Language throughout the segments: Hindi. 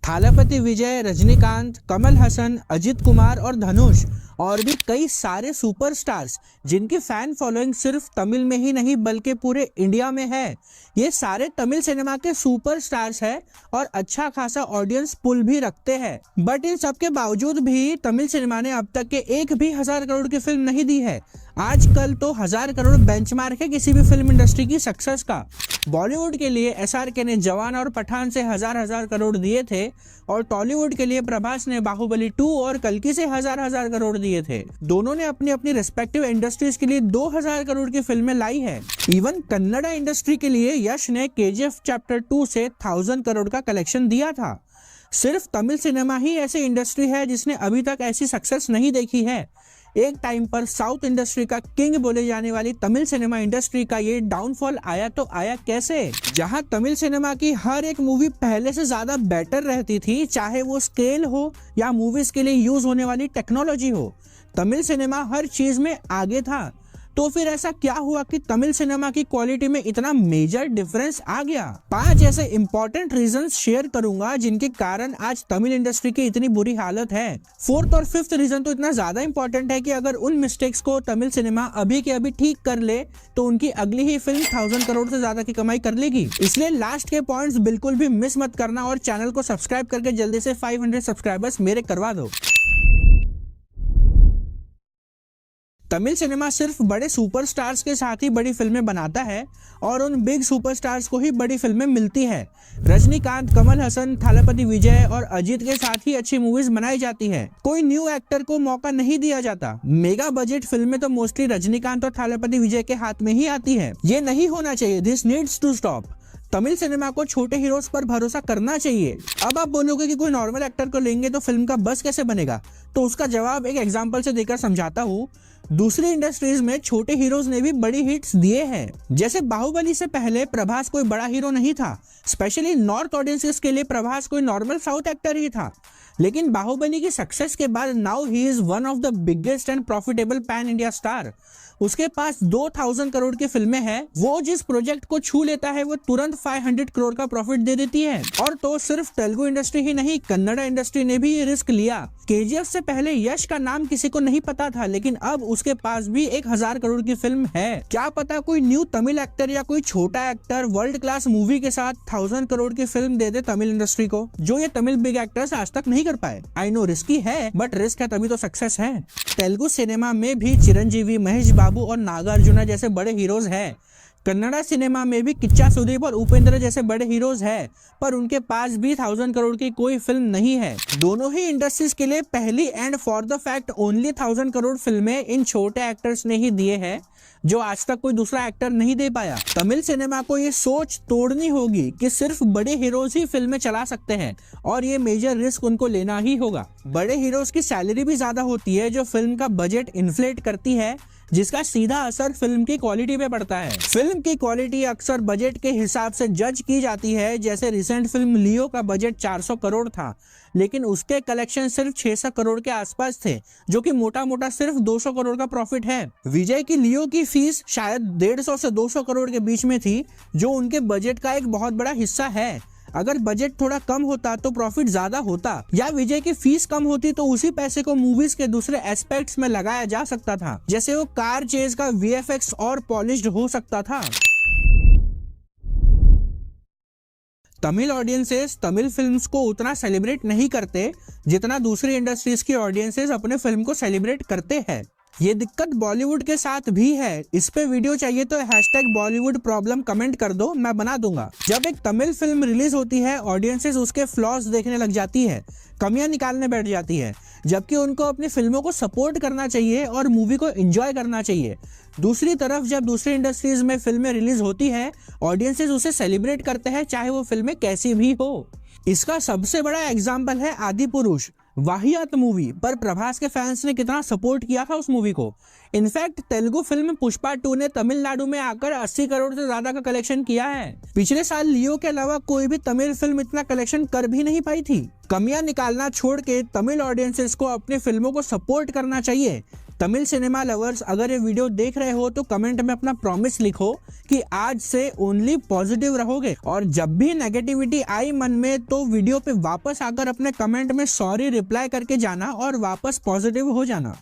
थालापति विजय, रजनीकांत, कमल हसन, अजित कुमार और धनुष और भी कई सारे सुपरस्टार्स जिनकी फैन फॉलोइंग सिर्फ तमिल में ही नहीं बल्कि पूरे इंडिया में है। ये सारे तमिल सिनेमा के सुपरस्टार्स हैं और अच्छा खासा ऑडियंस पुल भी रखते हैं। बट इन सब के बावजूद भी तमिल सिनेमा ने अब तक के एक भी 1000 करोड़ की फिल्म नहीं दी है। आजकल तो 1000 करोड़ बेंचमार्क है किसी भी फिल्म इंडस्ट्री की सक्सेस का। बॉलीवुड के लिए एसआरके ने जवान और पठान से 1000 करोड़ दिए थे और टॉलीवुड के लिए प्रभास ने बाहुबली 2 और कल्कि से 1000 करोड़ दिए थे। दोनों ने अपनी अपनी रिस्पेक्टिव इंडस्ट्रीज के लिए 2000 करोड़ की फिल्में लाई है। इवन कन्नड़ा इंडस्ट्री के लिए यश ने केजीएफ चैप्टर 2 से 1000 करोड़ का कलेक्शन दिया था। सिर्फ तमिल सिनेमा ही ऐसी इंडस्ट्री है जिसने अभी तक ऐसी सक्सेस नहीं देखी है। एक टाइम पर साउथ इंडस्ट्री का किंग बोले जाने वाली तमिल सिनेमा इंडस्ट्री का ये डाउनफॉल आया तो आया कैसे? जहां तमिल सिनेमा की हर एक मूवी पहले से ज्यादा बेटर रहती थी, चाहे वो स्केल हो या मूवीज के लिए यूज होने वाली टेक्नोलॉजी हो, तमिल सिनेमा हर चीज में आगे था। तो फिर ऐसा क्या हुआ कि तमिल सिनेमा की क्वालिटी में इतना मेजर डिफरेंस आ गया? 5 ऐसे इंपॉर्टेंट रीजंस शेयर करूंगा जिनके कारण आज तमिल इंडस्ट्री की इतनी बुरी हालत है। 4th और 5th रीजन तो इतना ज्यादा इंपॉर्टेंट है कि अगर उन मिस्टेक्स को तमिल सिनेमा अभी के अभी ठीक कर ले तो उनकी अगली ही फिल्म 1000 करोड़ से ज्यादा की कमाई कर लेगी। इसलिए लास्ट के पॉइंट्स बिल्कुल भी मिस मत करना और चैनल को सब्सक्राइब करके जल्दी से 500 सब्सक्राइबर्स मेरे करवा दो। तमिल सिनेमा सिर्फ बड़े सुपरस्टार्स के साथ ही बड़ी फिल्में बनाता है और उन बिग सुपरस्टार्स को ही बड़ी फिल्में मिलती है। रजनीकांत, कमल हसन, थालापति विजय और अजित के साथ ही अच्छी मूवीज बनाई जाती है। कोई न्यू एक्टर को मौका नहीं दिया जाता। मेगा बजट फिल्में तो मोस्टली रजनीकांत और थालापति विजय के हाथ में ही आती है। ये नहीं होना चाहिए। This needs to stop. Tamil cinema को छोटे हीरोज पर भरोसा करना चाहिए। अब आप बोलोगे कि कोई नॉर्मल एक्टर को लेंगे तो फिल्म का बस कैसे बनेगा? तो उसका जवाब एक एग्जांपल से देकर समझाता हूँ। दूसरी इंडस्ट्रीज में छोटे हीरोज ने भी बड़ी हिट्स दिए हैं। जैसे बाहुबली से पहले प्रभास कोई बड़ा हीरो नहीं था। स्पेशली नॉर्थ ऑडियंसेस के लिए प्रभास कोई नॉर्मल साउथ एक्टर ही था। लेकिन बाहुबली की सक्सेस के बाद now he is one of the biggest and profitable pan India star. उसके पास 2000 करोड़ की फिल्में हैं। वो जिस प्रोजेक्ट को छू लेता है वो तुरंत 500 करोड़ का प्रॉफिट दे देती है। और तो सिर्फ तेलुगु इंडस्ट्री ही नहीं, कन्नड़ा इंडस्ट्री ने भी ये रिस्क लिया। केजीएफ से पहले यश का नाम किसी को नहीं पता था, लेकिन अब उसके पास भी 1000 करोड़ की फिल्म है। क्या पता कोई न्यू तमिल एक्टर या कोई छोटा एक्टर वर्ल्ड क्लास मूवी के साथ 1000 करोड़ की फिल्म दे दे तमिल इंडस्ट्री को, जो ये तमिल बिग एक्टर्स आज तक नहीं कर पाए। आई नो रिस्की है, बट रिस्क है तभी तो सक्सेस है। तेलुगु सिनेमा में भी चिरंजीवी, महेश बाबू और नागार्जुना जैसे बड़े हीरोज हैं। कन्नड़ा सिनेमा में भी किच्चा सुदीप और उपेंद्र जैसे बड़े हीरोज हैं, पर उनके पास भी 1000 करोड़ की कोई फिल्म नहीं है। दोनों ही इंडस्ट्रीज के लिए पहली and for the fact only 1000 crore फिल्में इन छोटे एक्टर्स ने ही दिए हैं, जो आज तक कोई दूसरा एक्टर नहीं दे पाया। तमिल सिनेमा को ये सोच तोड़नी होगी कि सिर्फ बड़े हीरोज ही फिल्में चला सकते हैं और ये मेजर रिस्क उनको लेना ही होगा। बड़े हीरोज की सैलरी भी ज्यादा होती है, जो फिल्म का बजट इन्फ्लेट करती है, जिसका सीधा असर फिल्म की क्वालिटी पे पड़ता है। फिल्म की क्वालिटी अक्सर बजट के हिसाब से जज की जाती है। जैसे रिसेंट फिल्म लियो का बजट 400 करोड़ था, लेकिन उसके कलेक्शन सिर्फ 600 करोड़ के आसपास थे, जो कि मोटा मोटा सिर्फ 200 करोड़ का प्रॉफिट है। विजय की लियो की फीस शायद 150 से 200 करोड़ के बीच में थी, जो उनके बजट का एक बहुत बड़ा हिस्सा है। अगर बजट थोड़ा कम होता तो प्रॉफिट ज्यादा होता, या विजय की फीस कम होती तो उसी पैसे को मूवीज के दूसरे एस्पेक्ट्स में लगाया जा सकता था। जैसे वो कार चेज का वीएफएक्स और पॉलिश्ड हो सकता था। तमिल ऑडियंसेस तमिल फिल्म्स को उतना सेलिब्रेट नहीं करते जितना दूसरी इंडस्ट्रीज की ऑडियंसेस अपने फिल्म को सेलिब्रेट करते हैं। ये दिक्कत बॉलीवुड के साथ भी है। इस पे वीडियो चाहिए तो #बॉलीवुड प्रॉब्लम कमेंट कर दो, मैं बना दूंगा। जब एक तमिल फिल्म रिलीज होती है, ऑडियंसेस उसके फ्लॉज देखने लग जाती है, कमियां निकालने बैठ जाती है, जबकि उनको अपनी फिल्मों को सपोर्ट करना चाहिए और मूवी को एंजॉय करना चाहिए। दूसरी तरफ जब दूसरी इंडस्ट्रीज में फिल्में रिलीज होती है, ऑडियंसेस उसे सेलिब्रेट करते हैं, चाहे वो फिल्में कैसी भी हो। इसका सबसे बड़ा एग्जाम्पल है आदि पुरुष, वाहियात मूवी, पर प्रभास के फैंस ने कितना सपोर्ट किया था उस मूवी को। इनफैक्ट तेलुगु फिल्म पुष्पा 2 ने तमिलनाडु में आकर 80 करोड़ से ज्यादा का कलेक्शन किया है। पिछले साल लियो के अलावा कोई भी तमिल फिल्म इतना कलेक्शन कर भी नहीं पाई थी। कमियां निकालना छोड़ के तमिल ऑडियंसेस को अपनी फिल्मों को सपोर्ट करना चाहिए, तमिल सिनेमा लवर्स अगर ये वीडियो देख रहे हो तो कमेंट में अपना प्रॉमिस लिखो कि आज से ओनली पॉजिटिव रहोगे, और जब भी नेगेटिविटी आई मन में तो वीडियो पे वापस आकर अपने कमेंट में सॉरी रिप्लाई करके जाना और वापस पॉजिटिव हो जाना।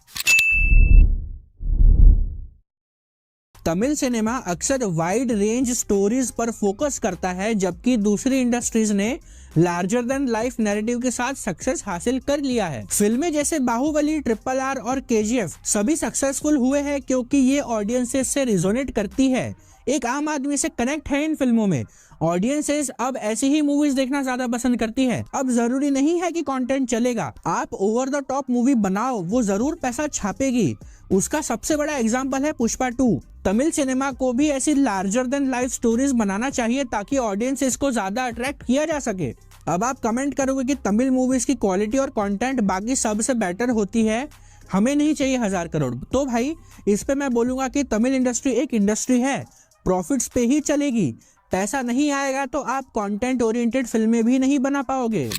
तमिल सिनेमा अक्सर वाइड रेंज स्टोरीज पर फोकस करता है, जबकि दूसरी इंडस्ट्रीज ने लार्जर देन लाइफ नैरेटिव के साथ सक्सेस हासिल कर लिया है। फिल्में जैसे बाहुबली, RRR और KGF सभी सक्सेसफुल हुए हैं क्योंकि ये ऑडियंसेस से रिजोनेट करती है, एक आम आदमी से कनेक्ट है इन फिल्मों में। ऑडियंसेस अब ऐसी ही मूवीज देखना ज्यादा पसंद करती है। अब जरूरी नहीं है कि कंटेंट चलेगा, आप ओवर द टॉप मूवी बनाओ, वो जरूर पैसा छापेगी। उसका सबसे बड़ा एग्जांपल है पुष्पा 2। तमिल सिनेमा को भी ऐसी लार्जर देन लाइफ स्टोरीज बनाना चाहिए ताकि ऑडियंस इसको ज्यादा अट्रैक्ट किया जा सके। अब आप कमेंट करोगे कि तमिल मूवीज की क्वालिटी और कंटेंट बाकी सबसे बेटर होती है, हमें नहीं चाहिए 1000 करोड़। तो भाई इस पे मैं बोलूंगा कि तमिल इंडस्ट्री एक इंडस्ट्री है, प्रॉफिट्स पे ही चलेगी। पैसा नहीं आएगा तो आप कंटेंट ओरिएंटेड फिल्में भी नहीं बना पाओगे।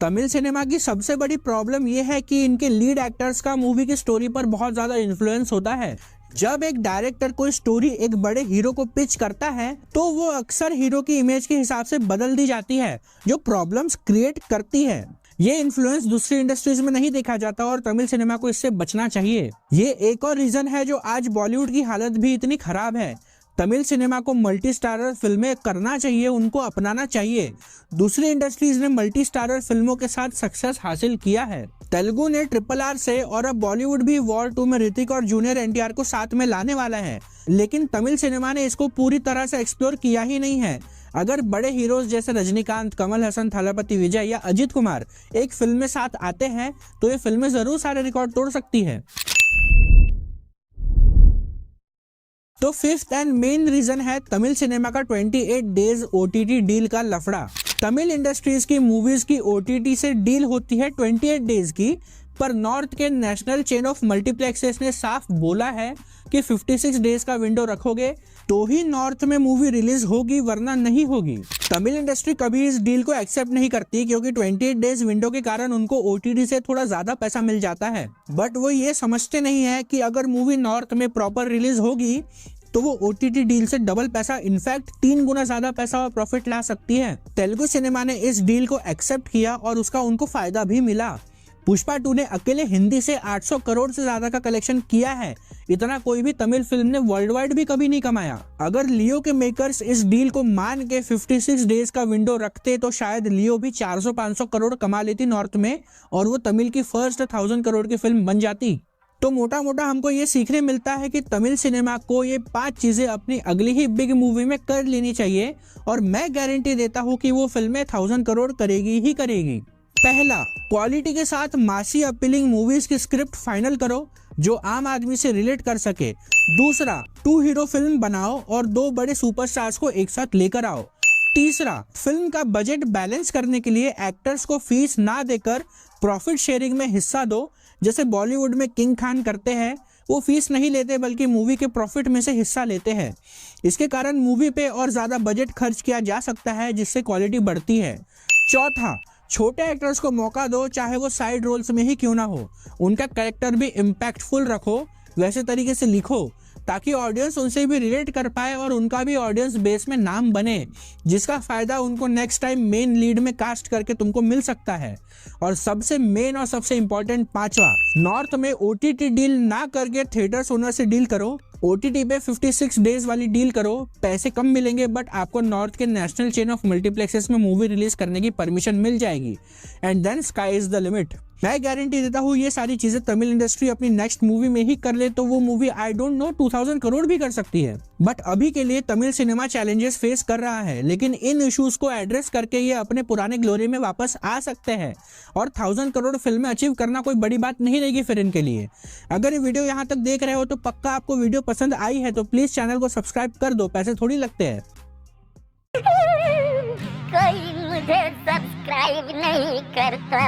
तमिल सिनेमा की सबसे बड़ी प्रॉब्लम यह है कि इनके लीड एक्टर्स का मूवी की स्टोरी पर बहुत ज्यादा इन्फ्लुएंस होता है। जब एक डायरेक्टर कोई स्टोरी एक बड़े हीरो को पिच करता है तो वो अक्सर हीरो की इमेज के हिसाब से बदल दी जाती है, जो प्रॉब्लम्स क्रिएट करती है। ये इन्फ्लुएंस दूसरी इंडस्ट्रीज में नहीं देखा जाता और तमिल सिनेमा को इससे बचना चाहिए। ये एक और रीजन है जो आज बॉलीवुड की हालत भी इतनी खराब है। तमिल सिनेमा को मल्टी स्टारर फिल्में करना चाहिए, उनको अपनाना चाहिए। दूसरी इंडस्ट्रीज ने मल्टी स्टारर फिल्मों के साथ सक्सेस हासिल किया है। तेलुगु ने RRR से, और अब बॉलीवुड भी वॉर 2 में ऋतिक और जूनियर NTR को साथ में लाने वाला है, लेकिन तमिल सिनेमा ने इसको पूरी तरह से एक्सप्लोर किया ही नहीं है। अगर बड़े हीरोज जैसे रजनीकांत, कमल हसन, थलपति विजय या अजित कुमार एक फिल्म में साथ आते हैं तो ये फिल्में जरूर सारे रिकॉर्ड तोड़ सकती है। तो फिफ्थ एंड मेन रीजन है तमिल सिनेमा का 28 डेज OTT डील का लफड़ा। तमिल इंडस्ट्रीज की मूवीज की OTT से डील होती है 28 डेज की, पर नॉर्थ के नेशनल चेन ऑफ मल्टीप्लेक्सेस ने साफ बोला है कि 56 डेज का विंडो रखोगे तो ही नॉर्थ में मूवी रिलीज होगी, वरना नहीं होगी। तमिल इंडस्ट्री कभी इस डील को एक्सेप्ट नहीं करती क्योंकि 28 डेज विंडो के कारण उनको OTT से थोड़ा ज्यादा पैसा मिल जाता है, बट वो ये समझते नहीं है कि अगर मूवी नॉर्थ में प्रॉपर रिलीज होगी तो वो OTT डील से डबल पैसा, इनफैक्ट 3 गुना ज्यादा पैसा और प्रॉफिट ला सकती है। तेलुगु सिनेमा ने इस डील को एक्सेप्ट किया और उसका उनको फायदा भी मिला। पुष्पा 2 ने अकेले हिंदी से 800 करोड़ से ज्यादा का कलेक्शन किया है। इतना कोई भी तमिल फिल्म ने वर्ल्ड वाइड भी कभी नहीं कमाया। अगर लियो के मेकर्स इस डील को मान के 56 डेज का विंडो रखते तो शायद लियो भी 400-500 करोड़ कमा लेती नॉर्थ में, और वो तमिल की फर्स्ट 1000 करोड़ की फिल्म बन जाती। तो मोटा मोटा हमको ये सीखने मिलता है कि तमिल सिनेमा को ये 5 चीजें अपनी अगली ही बिग मूवी में कर लेनी चाहिए, और मैं गारंटी देता हूँ कि वो फिल्में 1000 करोड़ करेगी ही करेगी। पहला, क्वालिटी के साथ मासी अपीलिंग मूवीज की स्क्रिप्ट फाइनल करो जो आम आदमी से रिलेट कर सके। दूसरा, 2 हीरो फिल्म बनाओ और 2 बड़े सुपरस्टार्स को एक साथ लेकर आओ। तीसरा, फिल्म का बजट बैलेंस करने के लिए एक्टर्स को फीस ना देकर प्रॉफिट शेयरिंग में हिस्सा दो, जैसे बॉलीवुड में किंग खान करते हैं। वो फीस नहीं लेते बल्कि मूवी के प्रॉफिट में से हिस्सा लेते हैं। इसके कारण मूवी पे और ज्यादा बजट खर्च किया जा सकता है, जिससे क्वालिटी बढ़ती है। चौथा, छोटे एक्टर्स को मौका दो, चाहे वो साइड रोल्स में ही क्यों ना हो। उनका कैरेक्टर भी इम्पैक्टफुल रखो, वैसे तरीके से लिखो ताकि ऑडियंस उनसे भी रिलेट कर पाए और उनका भी ऑडियंस बेस में नाम बने, जिसका फायदा उनको नेक्स्ट टाइम मेन लीड में कास्ट करके तुमको मिल सकता है। और सबसे मेन और सबसे इंपॉर्टेंट 5वां, नॉर्थ में OTT डील ना करके थिएटर्स ओनर से डील करो। OTT पे 56 डेज वाली डील करो, पैसे कम मिलेंगे बट आपको नॉर्थ के नेशनल चेन ऑफ मल्टीप्लेक्सेस में मूवी रिलीज करने की परमिशन मिल जाएगी, and then sky is the limit. मैं गारंटी देता हूँ ये सारी चीजें तमिल इंडस्ट्री अपनी नेक्स्ट मूवी में ही कर ले तो वो movie I don't know 2000 crore भी कर सकती है। बट अभी के लिए तमिल सिनेमा चैलेंजेस फेस कर रहा है, लेकिन इन इश्यूज को एड्रेस करके ये अपने पुराने ग्लोरी में वापस आ सकते हैं, और 1000 करोड़ फिल्में अचीव करना कोई बड़ी बात नहीं रहेगी फिर इनके लिए। अगर ये वीडियो यहाँ तक देख रहे हो तो पक्का आपको वीडियो पसंद आई है तो प्लीज चैनल को सब्सक्राइब कर दो, पैसे थोड़ी लगते हैं। कोई मुझे सब्सक्राइब नहीं करता।